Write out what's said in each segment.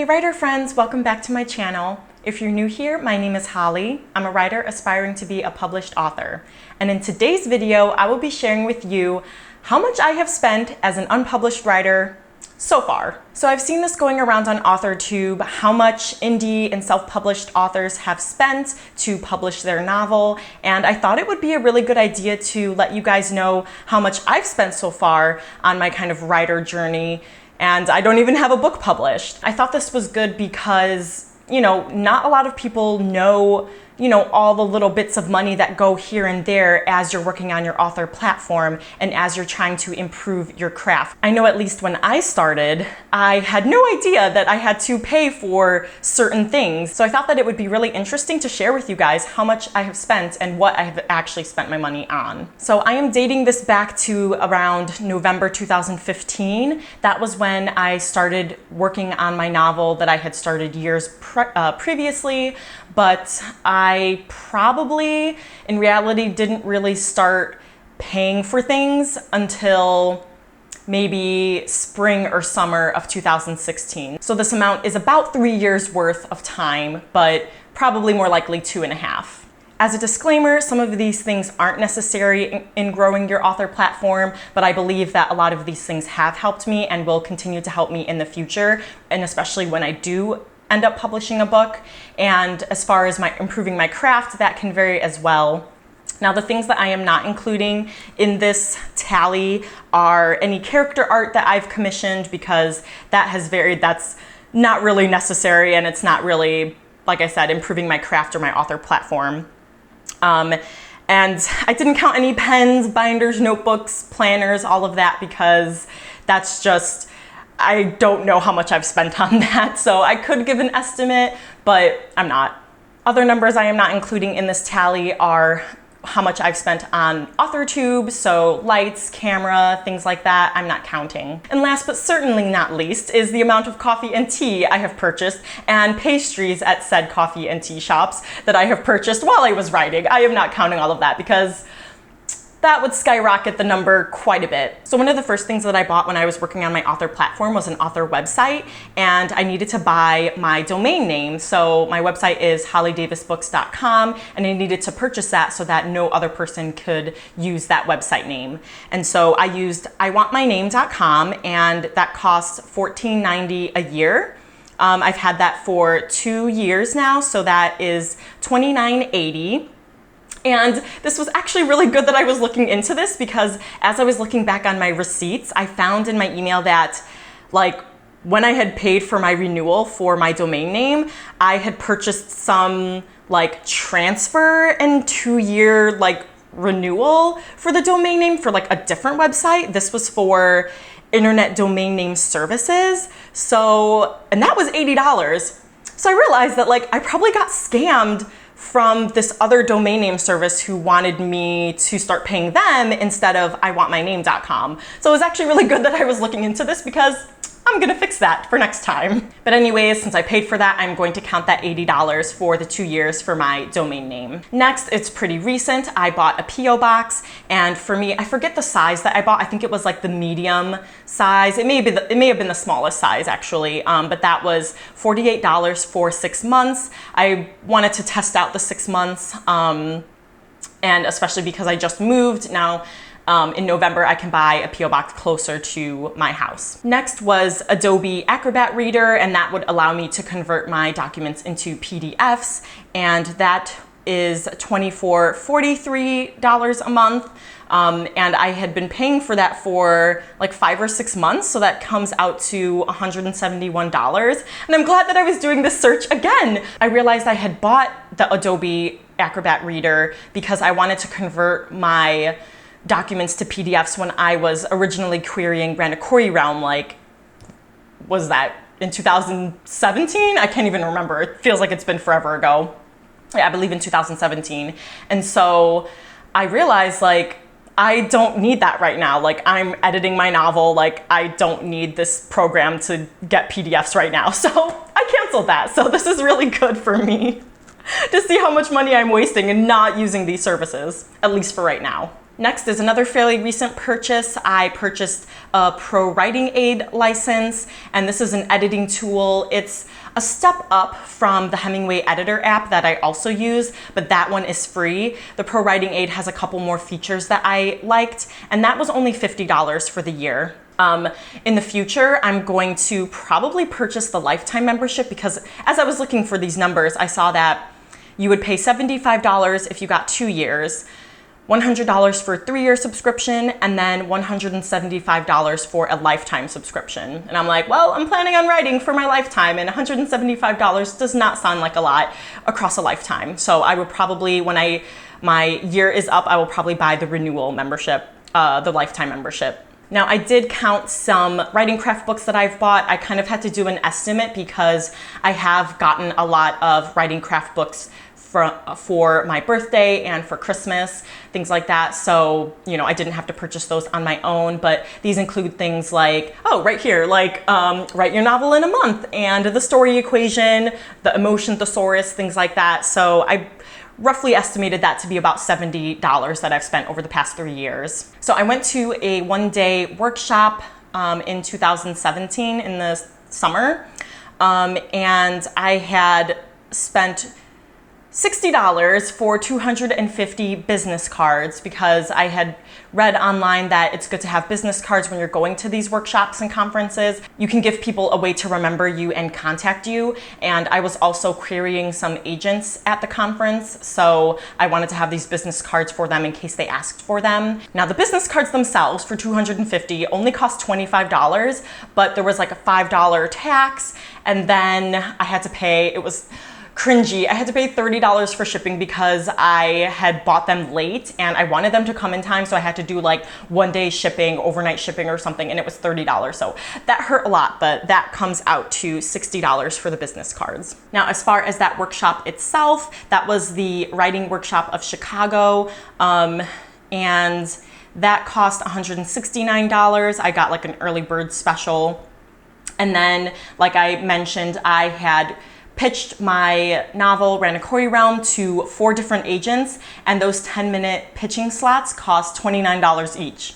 Hey writer friends, welcome back to my channel. If you're new here, my name is Holly. I'm a writer aspiring to be a published author. And in today's video, I will be sharing with you how much I have spent as an unpublished writer so far. So I've seen this going around on authortube, how much indie and self-published authors have spent to publish their novel, and I thought it would be a really good idea to let you guys know how much I've spent so far on my kind of writer journey, and I don't even have a book published. I thought this was good because, not a lot of people know all the little bits of money that go here and there as you're working on your author platform and as you're trying to improve your craft. I know at least when I started, I had no idea that I had to pay for certain things. So I thought that it would be really interesting to share with you guys how much I have spent and what I have actually spent my money on. So I am dating this back to around November 2015. That was when I started working on my novel that I had started years previously, but I probably, in reality, didn't really start paying for things until maybe spring or summer of 2016. So this amount is about 3 years worth of time, but probably more likely 2.5. As a disclaimer, some of these things aren't necessary in growing your author platform, but I believe that a lot of these things have helped me and will continue to help me in the future, and especially when I do end up publishing a book. And as far as improving my craft, that can vary as well. Now, the things that I am not including in this tally are any character art that I've commissioned, because that has varied. That's not really necessary, and it's not really, like I said, improving my craft or my author platform. And I didn't count any pens, binders, notebooks, planners, all of that, because that's just, I don't know how much I've spent on that, so I could give an estimate, but I'm not. Other numbers I am not including in this tally are how much I've spent on authortube, so lights, camera, things like that, I'm not counting. And last but certainly not least is the amount of coffee and tea I have purchased and pastries at said coffee and tea shops that I have purchased while I was writing. I am not counting all of that because that would skyrocket the number quite a bit. So one of the first things that I bought when I was working on my author platform was an author website, and I needed to buy my domain name. So my website is hollydavisbooks.com, and I needed to purchase that so that no other person could use that website name. And so I used iwantmyname.com, and that costs $14.90 a year. I've had that for 2 years now, so that is $29.80. And this was actually really good that I was looking into this, because as I was looking back on my receipts, I found in my email that when I had paid for my renewal for my domain name, I had purchased some transfer and 2-year renewal for the domain name for a different website. This was for Internet Domain Name Services. So, and that was $80. So I realized that I probably got scammed from this other domain name service who wanted me to start paying them instead of iwantmyname.com. So it was actually really good that I was looking into this, because I'm gonna fix that for next time. But anyways, since I paid for that, I'm going to count that $80 for the 2 years for my domain name. Next, it's pretty recent. I bought a P.O. box, and for me, I forget the size that I bought. I think it was the medium size. It may have been the smallest size actually, but that was $48 for 6 months. I wanted to test out the 6 months, and especially because I just moved now. In November, I can buy a P.O. box closer to my house. Next was Adobe Acrobat Reader, and that would allow me to convert my documents into PDFs, and that is $43 a month. And I had been paying for that for 5 or 6 months, so that comes out to $171. And I'm glad that I was doing this search again. I realized I had bought the Adobe Acrobat Reader because I wanted to convert my documents to PDFs when I was originally querying Randa Corey Realm, was that in 2017? I can't even remember. It feels like it's been forever ago. Yeah, I believe in 2017. And so I realized I don't need that right now. I'm editing my novel. I don't need this program to get PDFs right now. So I canceled that. So this is really good for me to see how much money I'm wasting and not using these services, at least for right now. Next is another fairly recent purchase. I purchased a Pro Writing Aid license, and this is an editing tool. It's a step up from the Hemingway Editor app that I also use, but that one is free. The Pro Writing Aid has a couple more features that I liked, and that was only $50 for the year. In the future, I'm going to probably purchase the lifetime membership because as I was looking for these numbers, I saw that you would pay $75 if you got 2 years, $100 for a 3-year subscription, and then $175 for a lifetime subscription. And I'm like, well, I'm planning on writing for my lifetime, and $175 does not sound like a lot across a lifetime. So I would probably, when my year is up, I will probably buy the renewal membership, the lifetime membership. Now, I did count some writing craft books that I've bought. I kind of had to do an estimate because I have gotten a lot of writing craft books for my birthday and for Christmas, things like that. So, I didn't have to purchase those on my own, but these include things like, right here, like write your novel in a month, and the story equation, the emotion thesaurus, things like that. So I roughly estimated that to be about $70 that I've spent over the past 3 years. So I went to a one-day workshop in 2017 in the summer, and I had spent $60 for 250 business cards because I had read online that it's good to have business cards when you're going to these workshops and conferences. You can give people a way to remember you and contact you. And I was also querying some agents at the conference, so I wanted to have these business cards for them in case they asked for them. Now, the business cards themselves for 250 only cost $25, but there was like a $5 tax, and then I had to pay, it was cringy. I had to pay $30 for shipping because I had bought them late and I wanted them to come in time, so I had to do like 1-day shipping, overnight shipping or something, and it was $30. So that hurt a lot, but that comes out to $60 for the business cards. Now, as far as that workshop itself, that was the Writing Workshop of Chicago, and that cost $169. I got like an early bird special. And then, like I mentioned, I had pitched my novel, Ranakori Realm, to 4 different agents, and those 10-minute pitching slots cost $29 each.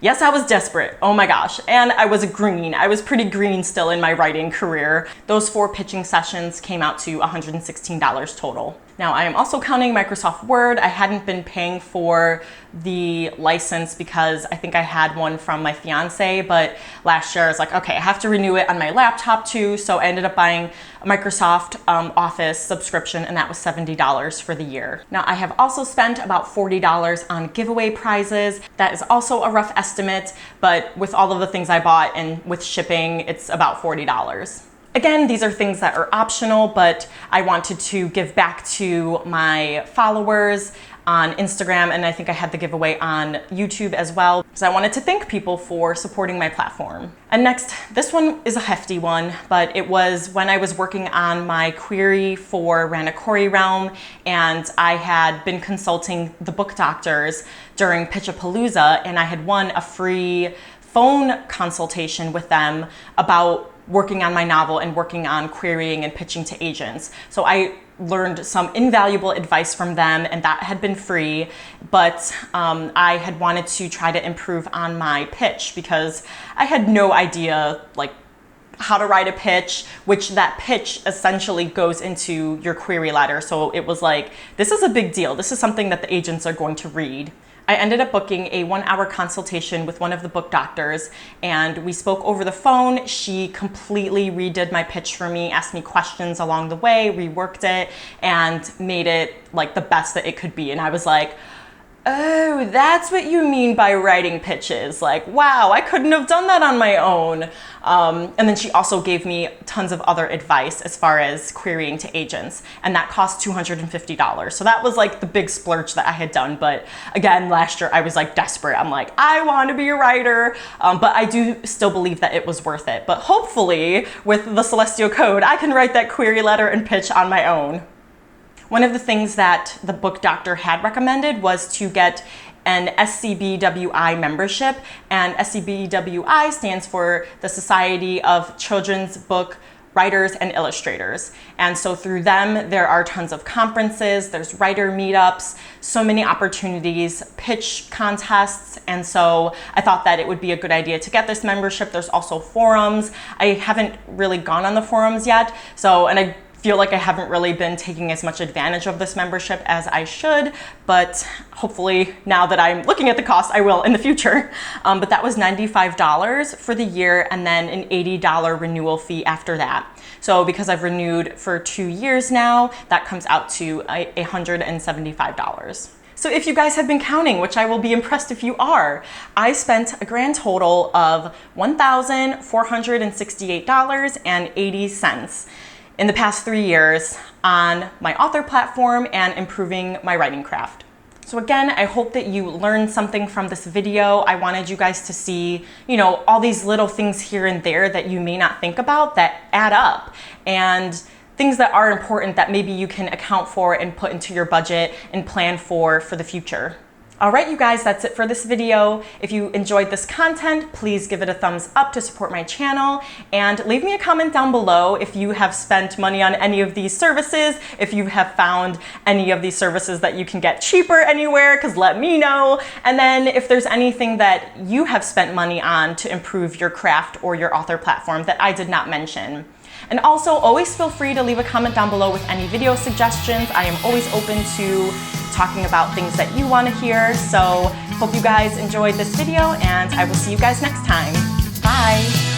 Yes, I was desperate. Oh my gosh. And I was green. I was pretty green still in my writing career. Those 4 pitching sessions came out to $116 total. Now, I am also counting Microsoft Word. I hadn't been paying for the license because I think I had one from my fiance, but last year I was like, okay, I have to renew it on my laptop too. So I ended up buying a Microsoft Office subscription, and that was $70 for the year. Now, I have also spent about $40 on giveaway prizes. That is also a rough estimate, but with all of the things I bought and with shipping, it's about $40. Again, these are things that are optional, but I wanted to give back to my followers on Instagram, and I think I had the giveaway on YouTube as well, because I wanted to thank people for supporting my platform. And next, this one is a hefty one, but it was when I was working on my query for Ranakori Realm, and I had been consulting the book doctors during Pitchapalooza, and I had won a free phone consultation with them about working on my novel and working on querying and pitching to agents. So I learned some invaluable advice from them, and that had been free, but I had wanted to try to improve on my pitch because I had no idea like how to write a pitch, which that pitch essentially goes into your query letter. So it was like, this is a big deal. This is something that the agents are going to read. I ended up booking a 1-hour consultation with one of the book doctors, and we spoke over the phone. She completely redid my pitch for me, asked me questions along the way, reworked it, and made it like the best that it could be. And I was like, oh, that's what you mean by writing pitches. Like, wow, I couldn't have done that on my own. And then she also gave me tons of other advice as far as querying to agents, and that cost $250. So that was like the big splurge that I had done. But again, last year I was like desperate. I'm like, I want to be a writer, but I do still believe that it was worth it. But hopefully with the Celestial Code, I can write that query letter and pitch on my own. One of the things that the book doctor had recommended was to get an SCBWI membership, and SCBWI stands for the Society of Children's Book writers and illustrators. And so through them, there are tons of conferences, there's writer meetups, so many opportunities, pitch contests. And so I thought that it would be a good idea to get this membership. There's also forums. I haven't really gone on the forums yet. And I feel like I haven't really been taking as much advantage of this membership as I should, but hopefully now that I'm looking at the cost, I will in the future. But that was $95 for the year and then an $80 renewal fee after that. So because I've renewed for 2 years now, that comes out to $175. So if you guys have been counting, which I will be impressed if you are, I spent a grand total of $1,468.80 in the past 3 years on my author platform and improving my writing craft. So again, I hope that you learned something from this video. I wanted you guys to see, all these little things here and there that you may not think about that add up, and things that are important that maybe you can account for and put into your budget and plan for the future. All right, you guys, that's it for this video. If you enjoyed this content, please give it a thumbs up to support my channel, and leave me a comment down below if you have spent money on any of these services, if you have found any of these services that you can get cheaper anywhere, because let me know. And then if there's anything that you have spent money on to improve your craft or your author platform that I did not mention. And also, always feel free to leave a comment down below with any video suggestions. I am always open to talking about things that you want to hear. So hope you guys enjoyed this video, and I will see you guys next time. Bye.